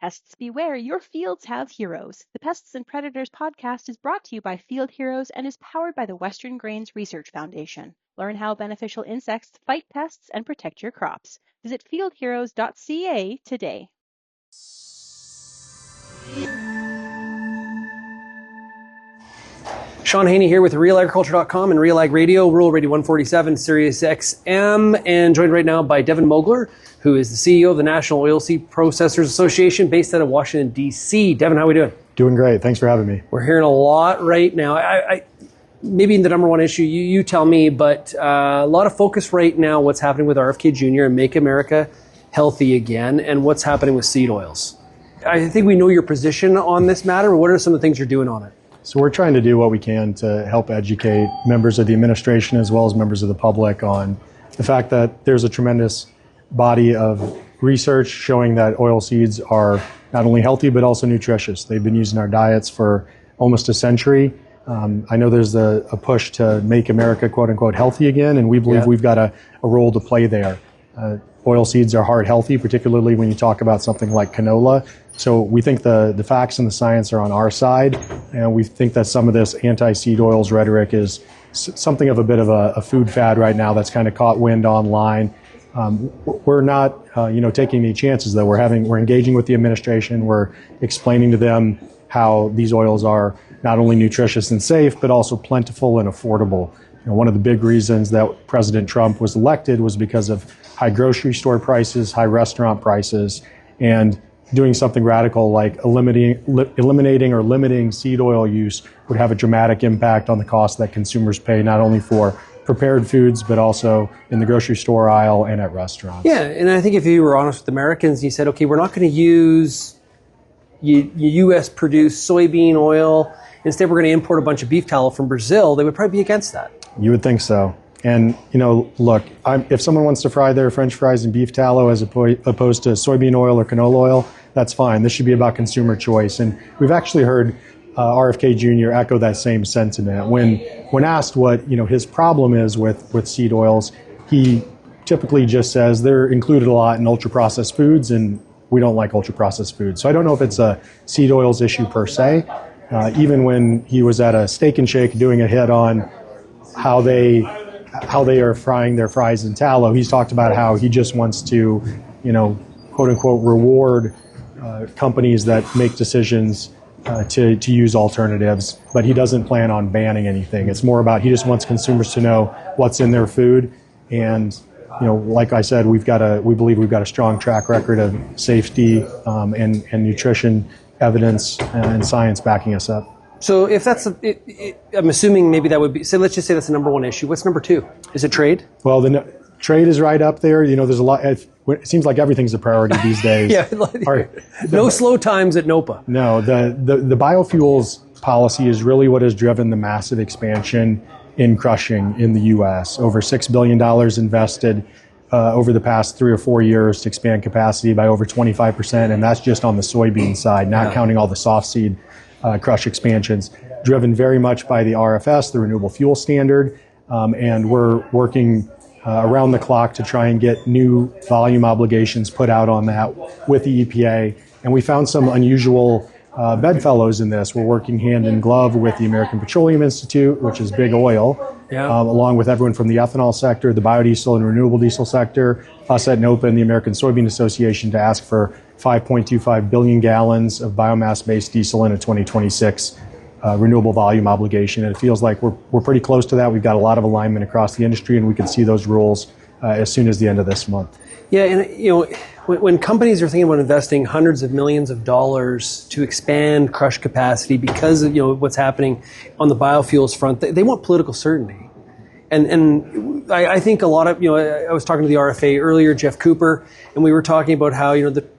Pests beware, your fields have heroes. The Pests and Predators podcast is brought to you by Field Heroes and is powered by the Western Grains Research Foundation. Learn how beneficial insects fight pests and protect your crops. Visit fieldheroes.ca today. Sean Haney here with RealAgriculture.com and Real Ag Radio, Rural Radio 147, Sirius XM, and joined right now by Devin Mogler, who is the CEO of the National Oilseed Processors Association based out of Washington, D.C. Devin, how are we doing? Doing great. Thanks for having me. We're hearing a lot right now. Maybe the number one issue, you tell me, but a lot of focus right now, what's happening with RFK Jr. and Make America Healthy Again, and what's happening with seed oils. I think we know your position on this matter, but what are some of the things you're doing on it? So we're trying to do what we can to help educate members of the administration as well as members of the public on the fact that there's a tremendous body of research showing that oilseeds are not only healthy but also nutritious. They've been used in our diets for almost a century. I know there's a push to make America quote unquote healthy again, and we believe we've got a role to play there. Oilseeds are heart healthy, particularly when you talk about something like canola. So we think the facts and the science are on our side, and we think that some of this anti-seed oils rhetoric is something of a bit of a food fad right now that's kind of caught wind online. We're not, taking any chances though. We're engaging with the administration. We're explaining to them how these oils are not only nutritious and safe, but also plentiful and affordable. One of the big reasons that President Trump was elected was because of high grocery store prices, high restaurant prices, and doing something radical like eliminating or limiting seed oil use would have a dramatic impact on the cost that consumers pay, not only for prepared foods, but also in the grocery store aisle and at restaurants. Yeah, and I think if you were honest with Americans, you said, okay, we're not going to use U.S.-produced soybean oil. Instead, we're going to import a bunch of beef tallow from Brazil. They would probably be against that. You would think so. And, look, if someone wants to fry their French fries in beef tallow as opposed to soybean oil or canola oil, that's fine. This should be about consumer choice. And we've actually heard RFK Jr. echo that same sentiment. When asked what his problem is with seed oils, he typically just says they're included a lot in ultra-processed foods, and we don't like ultra-processed foods. So I don't know if it's a seed oils issue per se. Even when he was at a Steak and Shake doing a hit on how they are frying their fries in tallow, he's talked about how he just wants to, quote unquote, reward companies that make decisions to use alternatives, but he doesn't plan on banning anything. It's more about he just wants consumers to know what's in their food. And, like I said, we believe we've got a strong track record of safety and nutrition evidence and science backing us up. So if that's, I'm assuming maybe that would be, so let's just say that's the number one issue. What's number two? Is it trade? Well, trade is right up there. There's a lot, it seems like everything's a priority these days. No slow times at NOPA. No, the biofuels policy is really what has driven the massive expansion in crushing in the U.S. Over $6 billion invested over the past 3 or 4 years to expand capacity by over 25%, and that's just on the soybean side, not counting all the soft seed crush expansions, driven very much by the RFS, the Renewable Fuel Standard, and we're working around the clock to try and get new volume obligations put out on that with the EPA. And we found some unusual bedfellows in this. We're working hand in glove with the American Petroleum Institute, which is big oil, along with everyone from the ethanol sector, the biodiesel and renewable diesel sector, us at NOPA and the American Soybean Association to ask for 5.25 billion gallons of biomass-based diesel in a 2026 renewable volume obligation. And it feels like we're pretty close to that. We've got a lot of alignment across the industry, and we can see those rules as soon as the end of this month. Yeah, and when companies are thinking about investing hundreds of millions of dollars to expand crush capacity because of what's happening on the biofuels front, they want political certainty. And I think a lot of, I was talking to the RFA earlier, Jeff Cooper, and we were talking about how,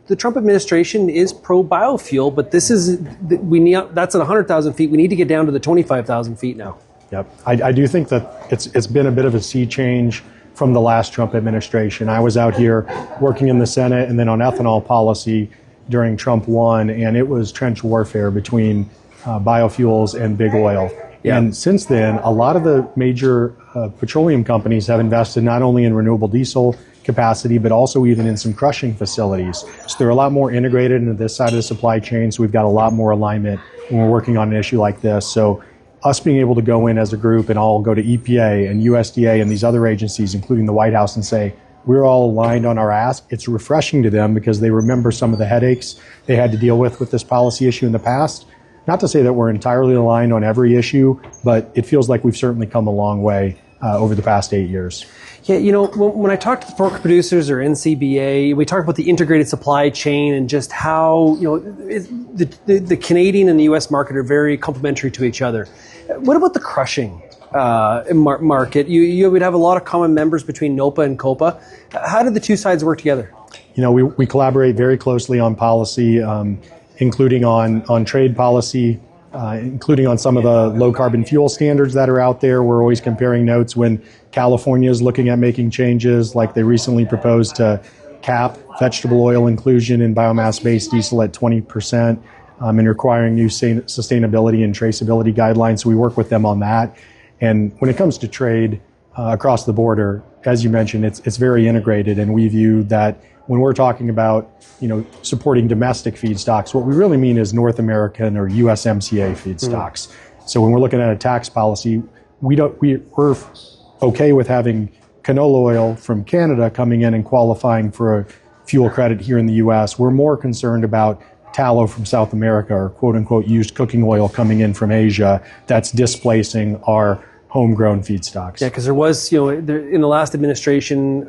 the Trump administration is pro-biofuel, but that's at 100,000 feet. We need to get down to the 25,000 feet now. Yep. I do think that it's been a bit of a sea change from the last Trump administration. I was out here working in the Senate and then on ethanol policy during Trump 1, and it was trench warfare between biofuels and big oil. Yeah. And since then, a lot of the major petroleum companies have invested not only in renewable diesel capacity, but also even in some crushing facilities. So they're a lot more integrated into this side of the supply chain, so we've got a lot more alignment when we're working on an issue like this. So us being able to go in as a group and all go to EPA and USDA and these other agencies, including the White House, and say, we're all aligned on our ask. It's refreshing to them because they remember some of the headaches they had to deal with this policy issue in the past. Not to say that we're entirely aligned on every issue, but it feels like we've certainly come a long way over the past 8 years. Yeah, when I talk to the pork producers or NCBA, we talk about the integrated supply chain and just how, the Canadian and the U.S. market are very complementary to each other. What about the crushing market? You would have a lot of common members between NOPA and COPA. How do the two sides work together? We collaborate very closely on policy, including on trade policy, including on some of the low carbon fuel standards that are out there. We're always comparing notes when California is looking at making changes, like they recently proposed to cap vegetable oil inclusion in biomass-based diesel at 20%, and requiring new sustainability and traceability guidelines. So we work with them on that. And when it comes to trade across the border, as you mentioned, it's very integrated, and we view that when we're talking about, supporting domestic feedstocks, what we really mean is North American or USMCA feedstocks. So when we're looking at a tax policy, we're okay with having canola oil from Canada coming in and qualifying for a fuel credit here in the U.S. We're more concerned about tallow from South America, or quote unquote used cooking oil coming in from Asia that's displacing our homegrown feedstocks. Yeah, because there was, in the last administration,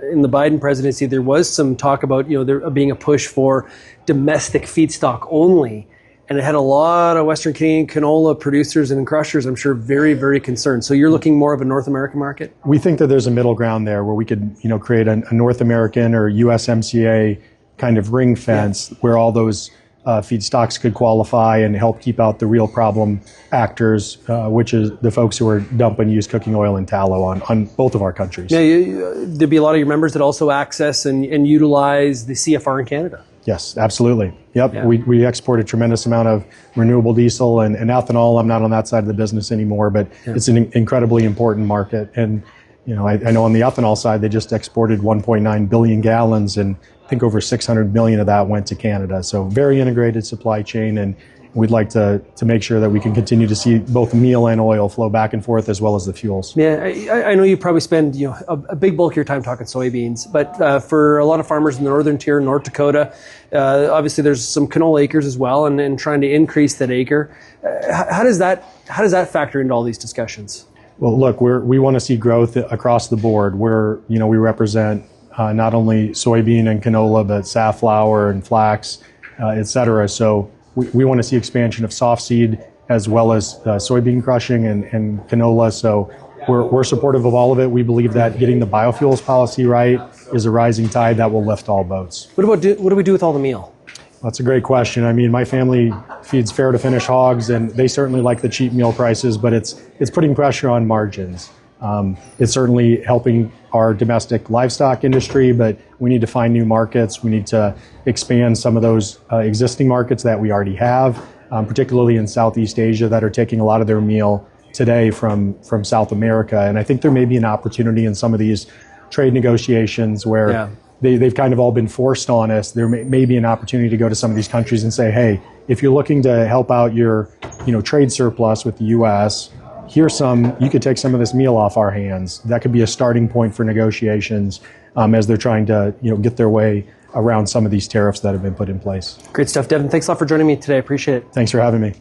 in the Biden presidency, there was some talk about, there being a push for domestic feedstock only. And it had a lot of Western Canadian canola producers and crushers, I'm sure, very, very concerned. So you're looking more of a North American market? We think that there's a middle ground there where we could, create a North American or USMCA kind of ring fence where all those feedstocks could qualify and help keep out the real problem actors, which is the folks who are dumping used cooking oil and tallow on both of our countries. Yeah, there'd be a lot of your members that also access and utilize the CFR in Canada. Yes, absolutely. Yep. Yeah. We export a tremendous amount of renewable diesel and ethanol. I'm not on that side of the business anymore, but it's an incredibly important market. And, I know on the ethanol side, they just exported 1.9 billion gallons, and I think over 600 million of that went to Canada. So very integrated supply chain, and we'd like to make sure that we can continue to see both meal and oil flow back and forth, as well as the fuels. Yeah, I know you probably spend a big bulk of your time talking soybeans, but for a lot of farmers in the northern tier, North Dakota, obviously there's some canola acres as well, and trying to increase that acre. How does that factor into all these discussions? Well, look, we want to see growth across the board. We represent not only soybean and canola, but safflower and flax, et cetera. So we want to see expansion of softseed as well as soybean crushing and canola. So we're supportive of all of it. We believe that getting the biofuels policy right is a rising tide that will lift all boats. What do we do with all the meal? That's a great question. I mean, my family feeds fair to finish hogs, and they certainly like the cheap meal prices, but it's putting pressure on margins. It's certainly helping our domestic livestock industry, but we need to find new markets. We need to expand some of those existing markets that we already have, particularly in Southeast Asia, that are taking a lot of their meal today from South America. And I think there may be an opportunity in some of these trade negotiations where they've kind of all been forced on us. There may be an opportunity to go to some of these countries and say, hey, if you're looking to help out your trade surplus with the U.S., you could take some of this meal off our hands. That could be a starting point for negotiations as they're trying to get their way around some of these tariffs that have been put in place. Great stuff, Devin. Thanks a lot for joining me today. I appreciate it. Thanks for having me.